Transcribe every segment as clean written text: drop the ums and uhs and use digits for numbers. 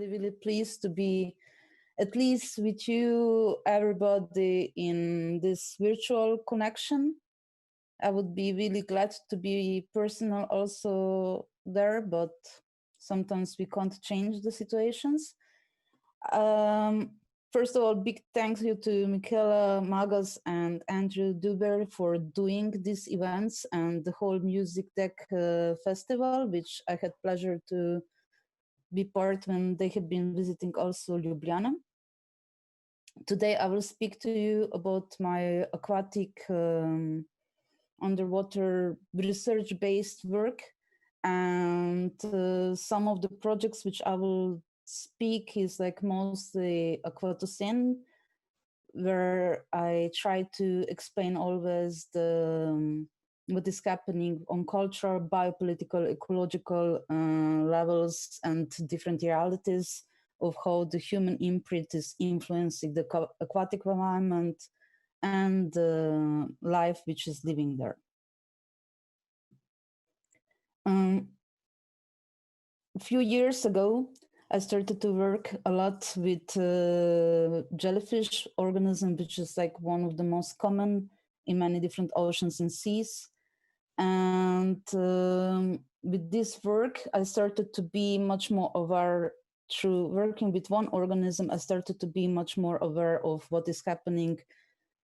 really, really pleased to be at least with you, everybody, in this virtual connection. I would be really glad to be personal also there, but sometimes we can't change the situations. First of all, big thanks you to Michaela Magas and Andrew Duber for doing these events and the whole Music Tech Festival, which I had pleasure to be part when they have been visiting also Ljubljana. Today I will speak to you about my aquatic underwater research-based work, and some of the projects which I will speak is like mostly aquatocene, where I try to explain always the what is happening on cultural, biopolitical, ecological levels and different realities of how the human imprint is influencing the aquatic environment and life which is living there. A few years ago, I started to work a lot with jellyfish organism, which is like one of the most common in many different oceans and seas. And with this work, I started to be much more aware. Through working with one organism, I started to be much more aware of what is happening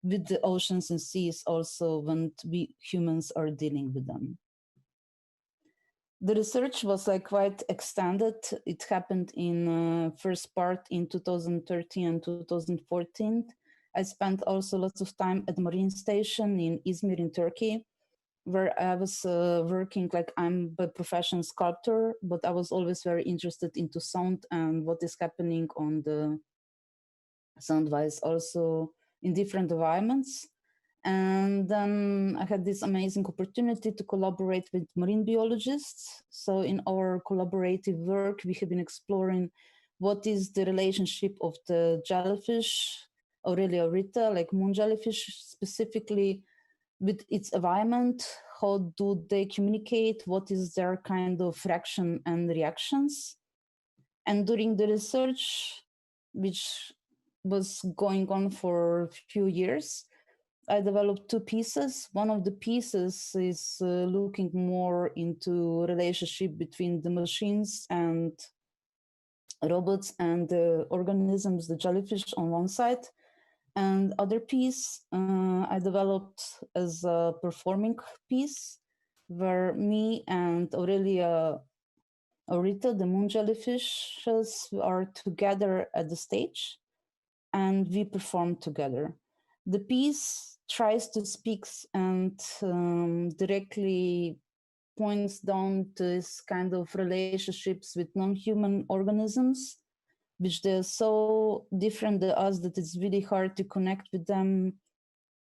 with the oceans and seas also when we humans are dealing with them. The research was like quite extended. It happened in first part in 2013 and 2014. I spent also lots of time at the marine station in Izmir in Turkey, where I was working, like I'm a professional sculptor, but I was always very interested into sound and what is happening on the sound-wise also in different environments. And then I had this amazing opportunity to collaborate with marine biologists. So in our collaborative work, we have been exploring what is the relationship of the jellyfish, Aurelia aurita, like moon jellyfish specifically, with its environment. How do they communicate? What is their kind of fraction and reactions? And during the research, which was going on for a few years, I developed two pieces. One of the pieces is looking more into relationship between the machines and robots and the organisms, the jellyfish on one side. And other piece I developed as a performing piece, where me and Aurelia aurita, the moon jellyfishes, are together at the stage, and we perform together. The piece tries to speak and directly points down to this kind of relationships with non-human organisms, which they're so different than us that it's really hard to connect with them.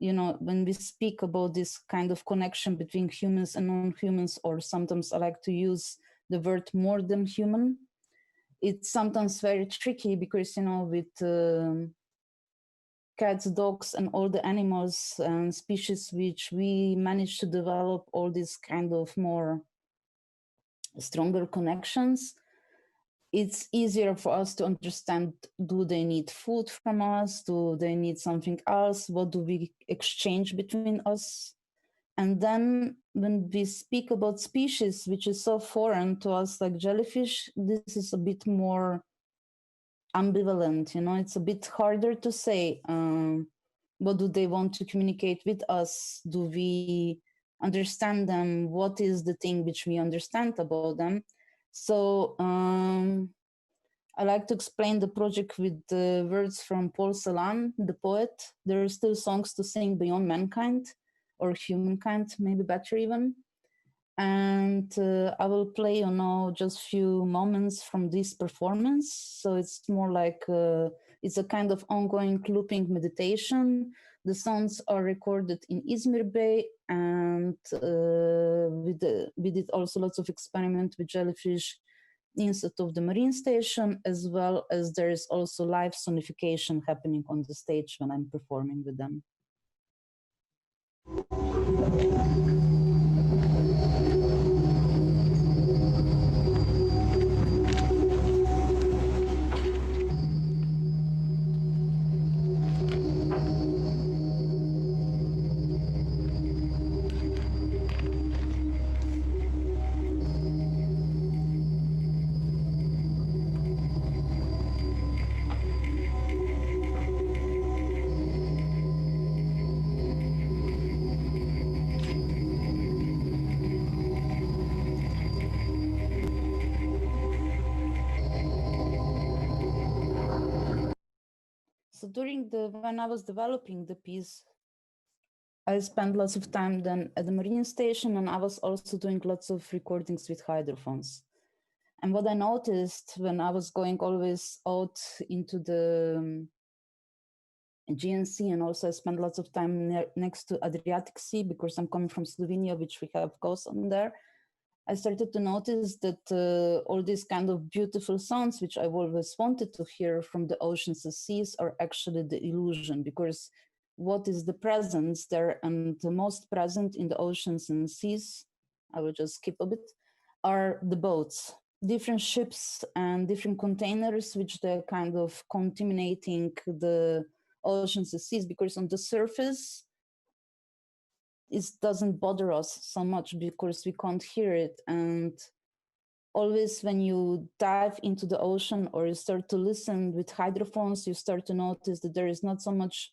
You know, when we speak about this kind of connection between humans and non-humans, or sometimes I like to use the word more than human, it's sometimes very tricky because, you know, with cats, dogs, and all the animals and species which we manage to develop all these kind of more stronger connections, it's easier for us to understand, do they need food from us? Do they need something else? What do we exchange between us? And then when we speak about species, which is so foreign to us, like jellyfish, this is a bit more ambivalent, you know, it's a bit harder to say. What do they want to communicate with us? Do we understand them? What is the thing which we understand about them? So I like to explain the project with the words from Paul Celan, the poet. There are still songs to sing beyond mankind, or humankind, maybe better even. And I will play, you know, just few moments from this performance. So it's more like it's a kind of ongoing looping meditation. The sounds are recorded in Izmir Bay, and we did also lots of experiment with jellyfish inside of the marine station, as well as there is also live sonification happening on the stage when I'm performing with them. when I was developing the piece, I spent lots of time then at the marine station, and I was also doing lots of recordings with hydrophones. And what I noticed when I was going always out into the Aegean Sea, and also I spent lots of time next to Adriatic Sea because I'm coming from Slovenia, which we have coast on there. I started to notice that all these kind of beautiful sounds, which I always wanted to hear from the oceans and seas, are actually the illusion, because what is the presence there, and the most present in the oceans and seas, I will just skip a bit, are the boats, different ships and different containers, which they're kind of contaminating the oceans and seas, because on the surface, it doesn't bother us so much because we can't hear it. And always when you dive into the ocean or you start to listen with hydrophones, you start to notice that there is not so much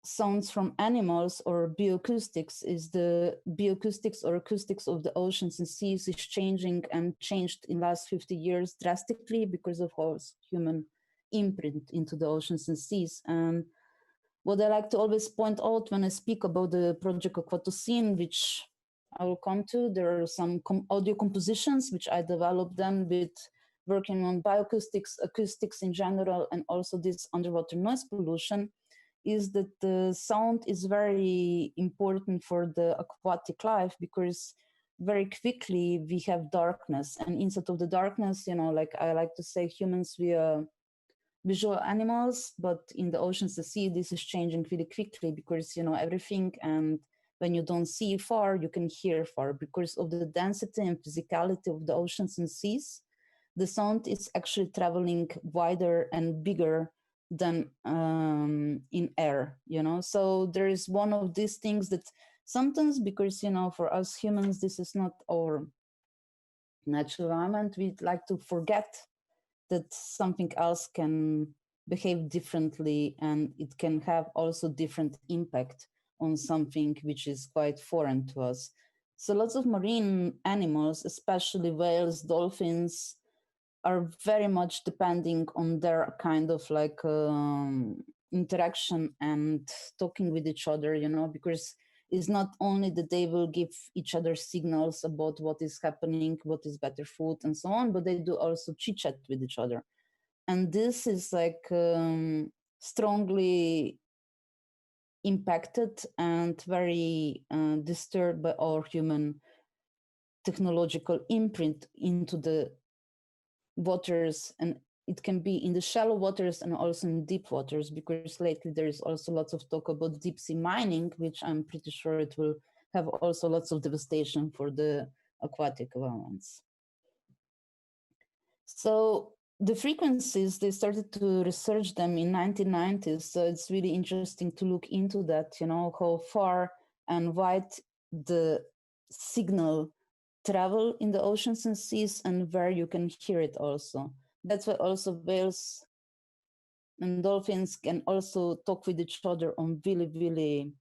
sounds from animals or bioacoustics. Is the bioacoustics or acoustics of the oceans and seas is changing, and changed in the last 50 years drastically because of our human imprint into the oceans and seas. And what I like to always point out when I speak about the project Aquatocene, which I will come to, there are some audio compositions which I developed them with working on bioacoustics, acoustics in general, and also this underwater noise pollution, is that the sound is very important for the aquatic life, because very quickly we have darkness, and inside of the darkness, like I like to say, humans, we are visual animals, but in the oceans, the sea, this is changing really quickly, because everything, and when you don't see far, you can hear far, because of the density and physicality of the oceans and seas. The sound is actually traveling wider and bigger than in air, so there is one of these things that sometimes, because for us humans, this is not our natural environment, we like to forget that something else can behave differently, and it can have also different impact on something which is quite foreign to us. So lots of marine animals, especially whales, dolphins, are very much depending on their kind of like interaction and talking with each other, because it's not only that they will give each other signals about what is happening, what is better food and so on, but they do also chit chat with each other. And this is like strongly impacted and very disturbed by our human technological imprint into the waters, and it can be in the shallow waters and also in deep waters, because lately there is also lots of talk about deep sea mining, which I'm pretty sure it will have also lots of devastation for the aquatic environments. So the frequencies, they started to research them in 1990s, so it's really interesting to look into that, how far and wide the signal travel in the oceans and seas, and where you can hear it also. That's why also whales and dolphins can also talk with each other on really, really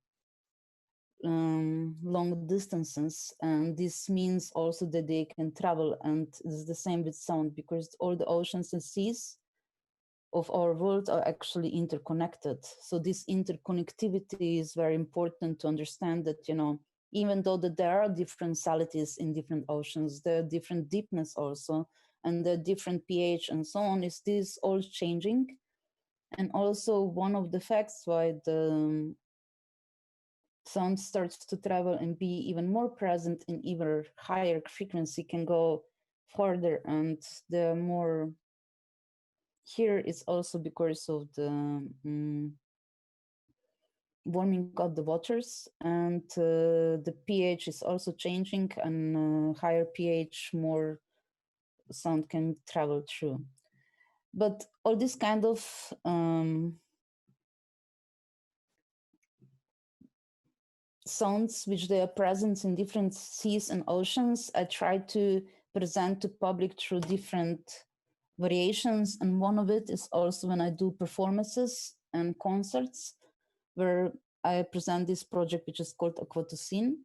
long distances. And this means also that they can travel, and it's the same with sound, because all the oceans and seas of our world are actually interconnected. So this interconnectivity is very important to understand that, even though that there are different salinities in different oceans, there are different deepness also, and the different pH and so on, is this all changing? And also one of the facts why the sound starts to travel and be even more present in even higher frequency can go further, and the more here is also because of the warming of the waters, and the pH is also changing, and higher pH, more sound can travel through. But all this kind of sounds, which they are present in different seas and oceans, I try to present to public through different variations. And one of it is also when I do performances and concerts, where I present this project, which is called Aquatocene.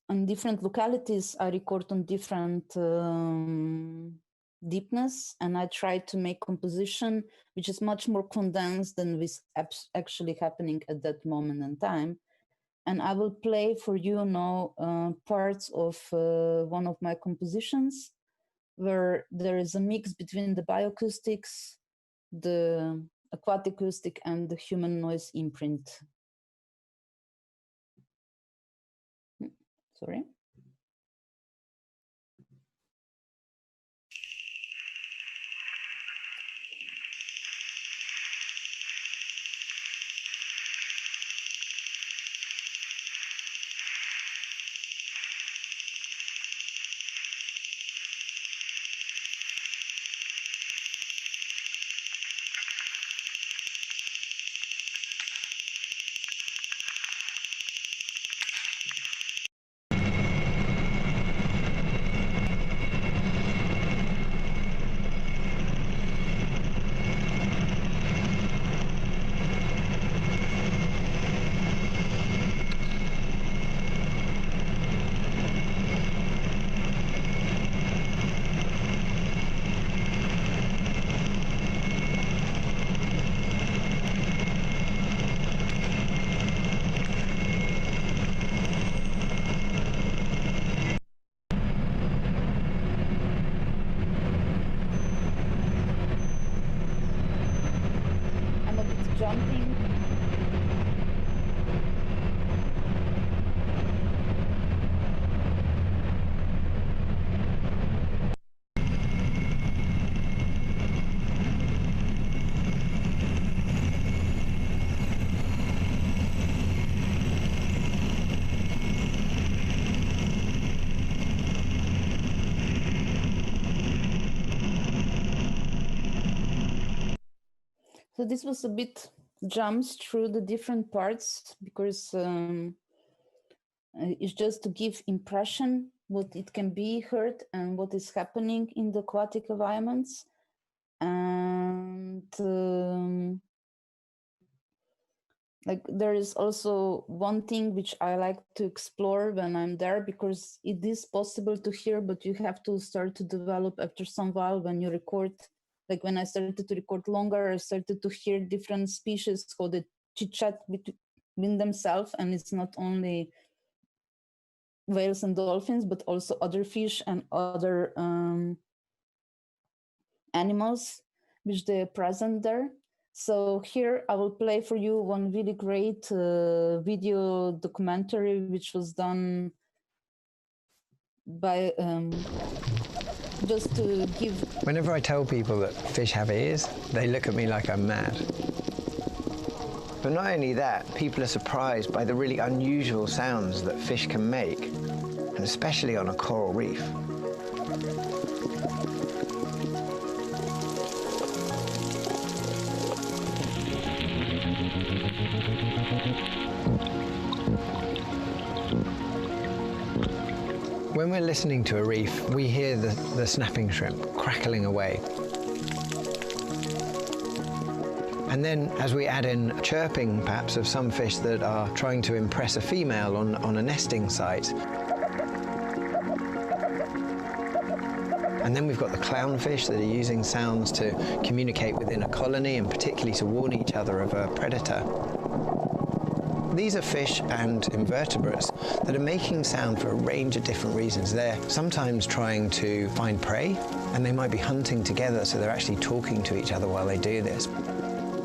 On different localities, I record on different deepness, and I try to make composition which is much more condensed than was actually happening at that moment in time. And I will play for you now parts of one of my compositions where there is a mix between the bioacoustics, the aquatic acoustic, and the human noise imprint. Sorry. I'm a bit jumping. So this was a bit jumps through the different parts because it's just to give impression what it can be heard and what is happening in the aquatic environments. And like there is also one thing which I like to explore when I'm there, because it is possible to hear, but you have to start to develop after some while when you record. Like when I started to record longer, I started to hear different species called the chit chat between themselves, and it's not only whales and dolphins, but also other fish and other animals which they are present there. So here I will play for you one really great video documentary which was done by just to give. Whenever I tell people that fish have ears, they look at me like I'm mad. But not only that, people are surprised by the really unusual sounds that fish can make, and especially on a coral reef. When we're listening to a reef, we hear the snapping shrimp crackling away. And then as we add in chirping, perhaps, of some fish that are trying to impress a female on a nesting site. And then we've got the clownfish that are using sounds to communicate within a colony, and particularly to warn each other of a predator. These are fish and invertebrates that are making sound for a range of different reasons. They're sometimes trying to find prey, and they might be hunting together, so they're actually talking to each other while they do this.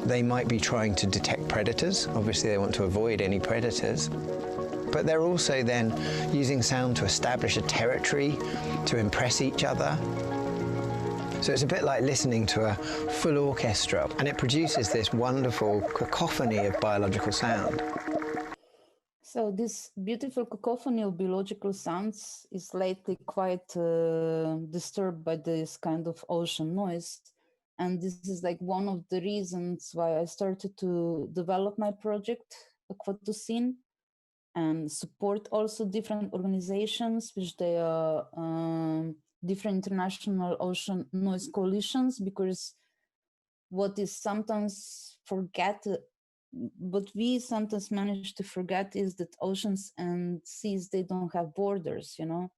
They might be trying to detect predators. Obviously, they want to avoid any predators. But they're also then using sound to establish a territory, to impress each other. So it's a bit like listening to a full orchestra, and it produces this wonderful cacophony of biological sound. So this beautiful cacophony of biological sounds is lately quite disturbed by this kind of ocean noise. And this is like one of the reasons why I started to develop my project, Aquatocene, and support also different organizations, which they are different international ocean noise coalitions, because what is sometimes what we sometimes manage to forget is that oceans and seas, they don't have borders, you know.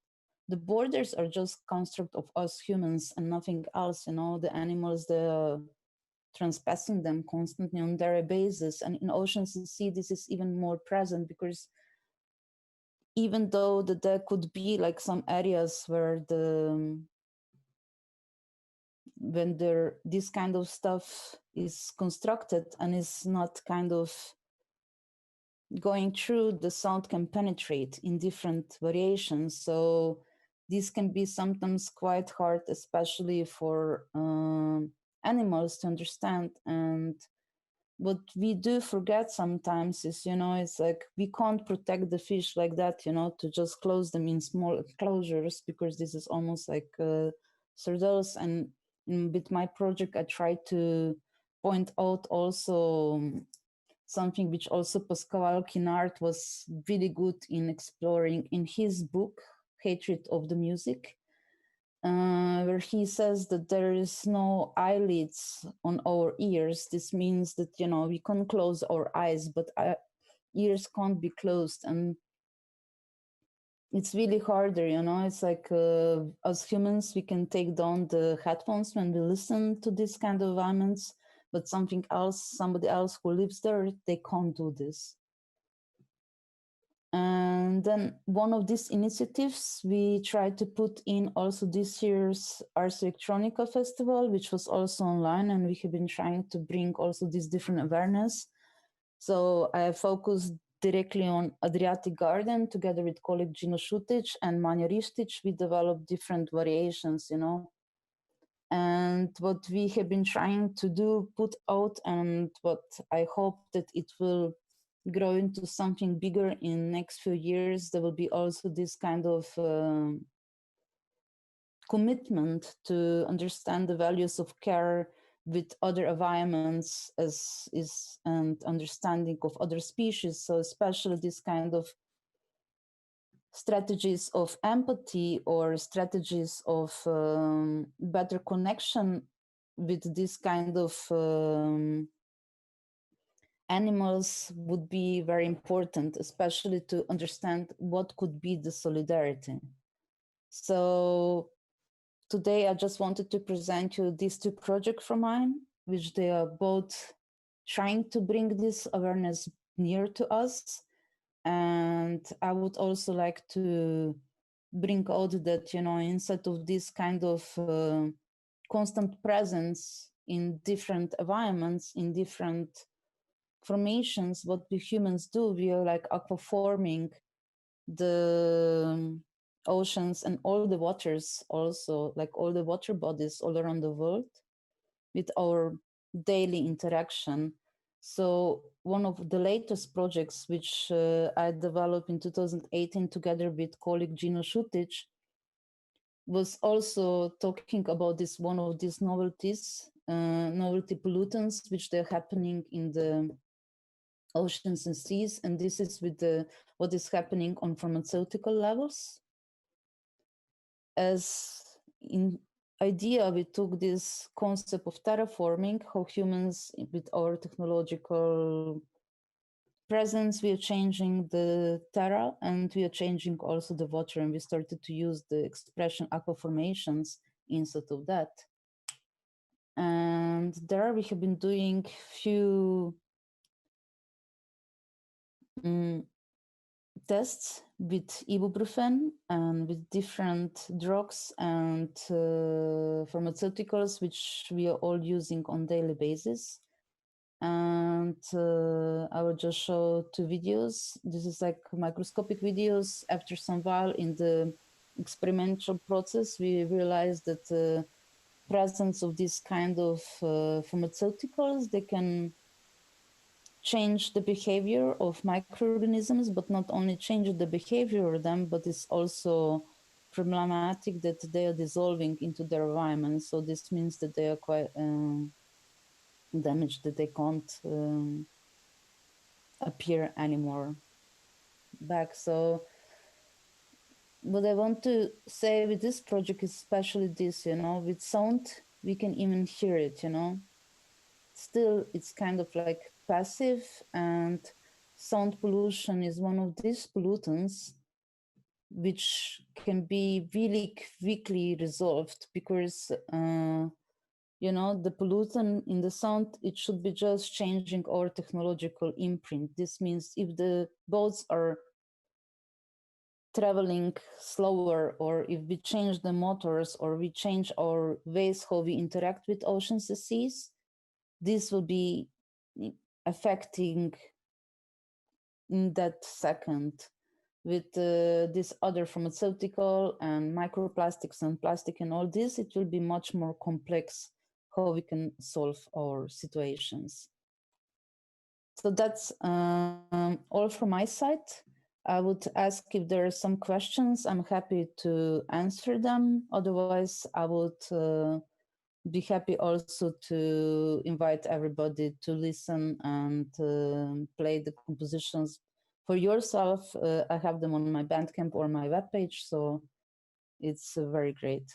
the borders are just construct of us humans and nothing else. The animals, they're transpassing them constantly on daily basis. And in oceans and sea, this is even more present, because even though that there could be like some areas where this kind of stuff is constructed and is not kind of going through, the sound can penetrate in different variations. So this can be sometimes quite hard, especially for animals to understand. And what we do forget sometimes is, it's like we can't protect the fish like that, to just close them in small enclosures, because this is almost like sardines. And with my project, I try to point out also something which also Pascal Quignard was really good in exploring in his book, Hatred of the Music, where he says that there is no eyelids on our ears. This means that, we can close our eyes, but our ears can't be closed. And it's really harder, it's like as humans, we can take down the headphones when we listen to this kind of environments, but somebody else who lives there, they can't do this. And then one of these initiatives, we tried to put in also this year's Ars Electronica festival, which was also online, and we have been trying to bring also this different awareness. So I focused directly on Adriatic Garden together with colleague Gino Šutić and Manja Ristić. We developed different variations, And what we have been trying to do, put out, and what I hope that it will grow into something bigger in next few years, there will be also this kind of commitment to understand the values of care with other environments and understanding of other species. So especially this kind of strategies of empathy or strategies of better connection with this kind of animals would be very important, especially to understand what could be the solidarity. So today I just wanted to present you these two projects from mine, which they are both trying to bring this awareness near to us. And I would also like to bring out that, instead of this kind of constant presence in different environments, in different formations, what we humans do, we are like aquaforming the oceans and all the waters, also like all the water bodies all around the world with our daily interaction. So one of the latest projects which I developed in 2018 together with colleague Gino Šutić was also talking about this one of these novelty pollutants which they're happening in the oceans and seas, and this is with what is happening on pharmaceutical levels. As in idea, we took this concept of terraforming, how humans with our technological presence, we are changing the terra and we are changing also the water, and we started to use the expression aquaformations instead of that. And there we have been doing few tests with ibuprofen and with different drugs and pharmaceuticals, which we are all using on daily basis. And I will just show two videos. This is like microscopic videos. After some while in the experimental process, we realized that the presence of this kind of pharmaceuticals, they can change the behavior of microorganisms, but not only change the behavior of them, but it's also problematic that they are dissolving into their environment. So this means that they are quite damaged, that they can't appear anymore back. So what I want to say with this project is especially this, with sound, we can even hear it, Still, it's kind of like passive, and sound pollution is one of these pollutants which can be really quickly resolved, because the pollutant in the sound, it should be just changing our technological imprint. This means if the boats are traveling slower, or if we change the motors, or we change our ways how we interact with oceans and seas, this will be affecting in that second. With this other pharmaceutical and microplastics and plastic and all this, it will be much more complex how we can solve our situations. So that's all from my side. I would ask if there are some questions. I'm happy to answer them. Otherwise, I would be happy also to invite everybody to listen and play the compositions for yourself. I have them on my Bandcamp or my webpage, so it's very great.